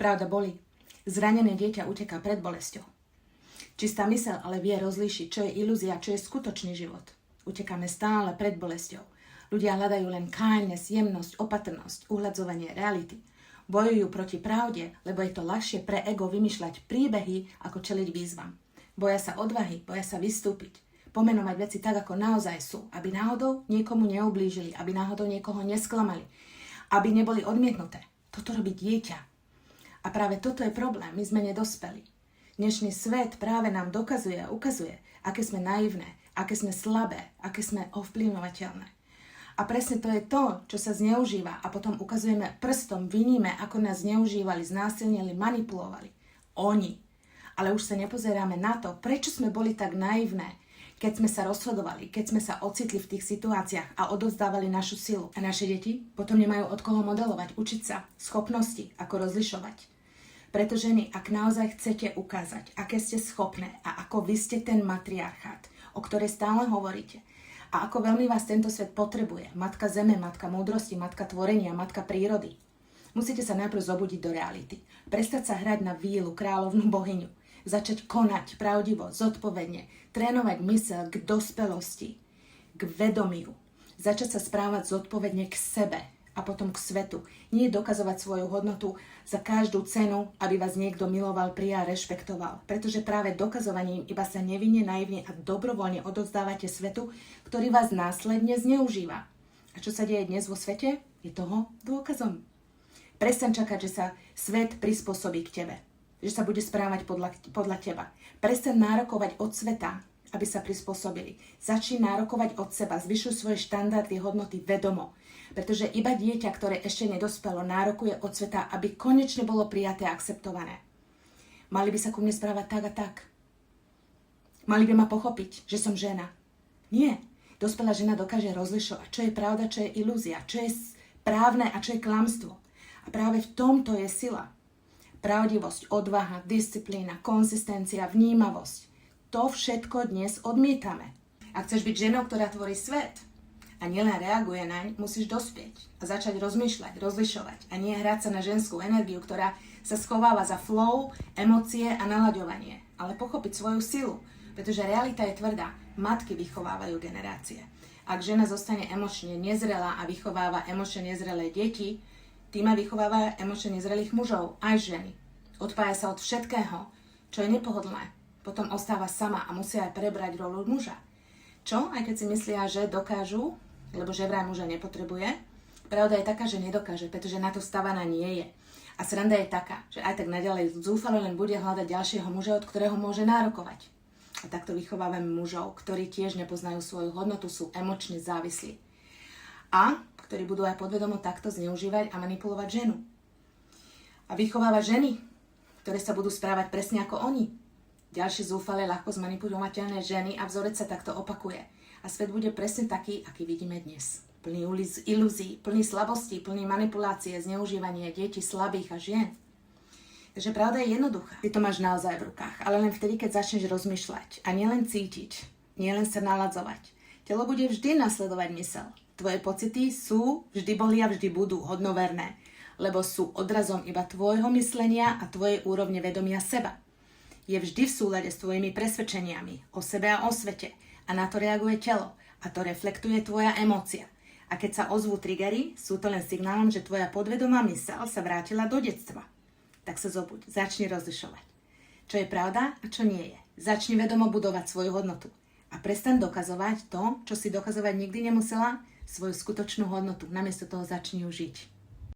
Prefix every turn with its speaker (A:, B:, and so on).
A: Pravda bolí. Zranené dieťa uteká pred bolesťou. Čistá myseľ ale vie rozlíšiť, čo je ilúzia, čo je skutočný život. Utekáme stále pred bolesťou. Ľudia hľadajú len kindness, jemnosť, opatrnosť, uhľadzovanie reality. Bojujú proti pravde, lebo je to ľahšie pre ego vymýšľať príbehy, ako čeliť výzvam. Boja sa odvahy, boja sa vystúpiť. Pomenovať veci tak, ako naozaj sú, aby náhodou niekomu neublížili, aby náhodou niekoho nesklamali, aby neboli odmietnuté. Toto robí dieťa. A práve toto je problém, my sme nedospeli. Dnešný svet práve nám dokazuje a ukazuje, aké sme naivné, aké sme slabé, aké sme ovplyvňovateľné. A presne to je to, čo sa zneužíva a potom ukazujeme prstom, viníme, ako nás zneužívali, znásilnili, manipulovali. Oni. Ale už sa nepozeráme na to, prečo sme boli tak naivné, keď sme sa rozhodovali, keď sme sa ocitli v tých situáciách a odovzdávali našu silu. A naše deti potom nemajú od koho modelovať, učiť sa, schopnosti, ako rozlišovať. Preto ženy, ak naozaj chcete ukázať, aké ste schopné a ako vy ste ten matriarchát, o ktorej stále hovoríte, a ako veľmi vás tento svet potrebuje, matka zeme, matka múdrosti, matka tvorenia, matka prírody, musíte sa najprv zobudiť do reality. Prestať sa hrať na vílu, kráľovnú bohyňu. Začať konať pravdivo, zodpovedne, trénovať myseľ k dospelosti, k vedomiu. Začať sa správať zodpovedne k sebe a potom k svetu. Nie dokazovať svoju hodnotu za každú cenu, aby vás niekto miloval, prijal, rešpektoval. Pretože práve dokazovaním iba sa nevinne, naivne a dobrovoľne odovzdávate svetu, ktorý vás následne zneužíva. A čo sa deje dnes vo svete, je toho dôkazom. Prestaň čakať, že sa svet prispôsobí k tebe. Že sa bude správať podľa teba. Prestaň nárokovať od sveta, aby sa prispôsobili. Začni nárokovať od seba, zvyšuj svoje štandardy, hodnoty vedomo. Pretože iba dieťa, ktoré ešte nedospelo, nárokuje od sveta, aby konečne bolo prijaté a akceptované. Mali by sa ku mne správať tak a tak. Mali by ma pochopiť, že som žena. Nie. Dospelá žena dokáže rozlišovať, čo je pravda, čo je ilúzia, čo je správne a čo je klamstvo. A práve v tomto je sila. Pravdivosť, odvaha, disciplína, konzistencia, vnímavosť. To všetko dnes odmietame. Ak chceš byť ženou, ktorá tvorí svet a nielen reaguje naň, musíš dospieť a začať rozmýšľať, rozlišovať a nie hrať sa na ženskú energiu, ktorá sa schováva za flow, emócie a nalaďovanie, ale pochopiť svoju silu, pretože realita je tvrdá. Matky vychovávajú generácie. Ak žena zostane emočne nezrelá a vychováva emočne nezrelé deti, tým aj vychováva emočne nezrelých mužov, aj ženy. Odpája sa od všetkého, čo je nepohodlné. Potom ostáva sama a musia aj prebrať rolu muža. Čo? Aj keď si myslia, že dokážu, lebo že vraj muža nepotrebuje, pravda je taká, že nedokáže, pretože na to stavaná nie je. A sranda je taká, že aj tak naďalej zúfalo len bude hľadať ďalšieho muža, od ktorého môže nárokovať. A takto vychovávame mužov, ktorí tiež nepoznajú svoju hodnotu, sú emočne závislí. A ktorí budú aj podvedomo takto zneužívať a manipulovať ženu. A vychováva ženy, ktoré sa budú správať presne ako oni. Ďalšie zúfale, ľahko zmanipulovateľné ženy a vzorec sa takto opakuje. A svet bude presne taký, aký vidíme dnes. Plný ilúzií, plný slabostí, plný manipulácie, zneužívanie detí, slabých a žien. Takže pravda je jednoduchá. Ty to máš naozaj v rukách, ale len vtedy, keď začneš rozmýšľať a nielen cítiť, nielen sa naladzovať. Telo bude vždy nasledovať myseľ. Tvoje pocity sú, vždy boli a vždy budú hodnoverné, lebo sú odrazom iba tvojho myslenia a tvojej úrovne vedomia seba. Je vždy v súlade s tvojimi presvedčeniami o sebe a o svete a na to reaguje telo a to reflektuje tvoja emócia. A keď sa ozvú triggery, sú to len signálom, že tvoja podvedomá myseľ sa vrátila do detstva. Tak sa zobuď, začni rozlišovať. Čo je pravda a čo nie je. Začni vedomo budovať svoju hodnotu. A prestaň dokazovať to, čo si dokazovať nikdy nemusela, svoju skutočnú hodnotu. Namiesto toho začni ju žiť.